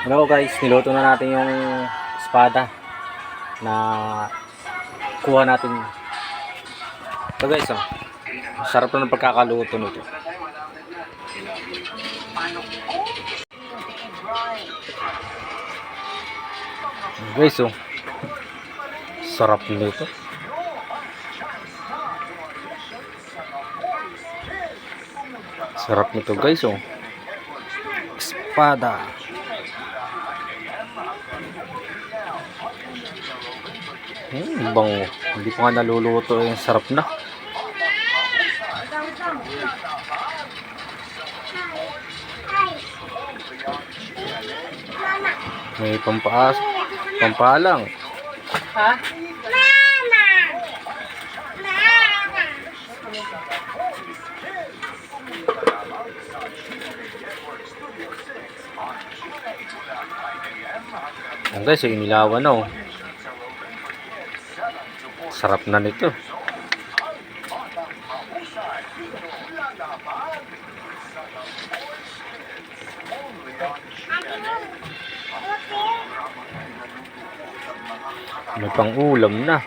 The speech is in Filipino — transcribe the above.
Hello guys, niluto na natin yung espada na kuha natin. Ito guys, oh. Sarap na ng pagkakaluto nito. Guys, oh. Sarap nito. Sarap nito guys, oh. Espada. Bango. Hindi pa nga naluluto yung sarap na. May pampalang. Ha? Ang guys, yung inilawan na, oh. Sarap na nito. May pang ulam na.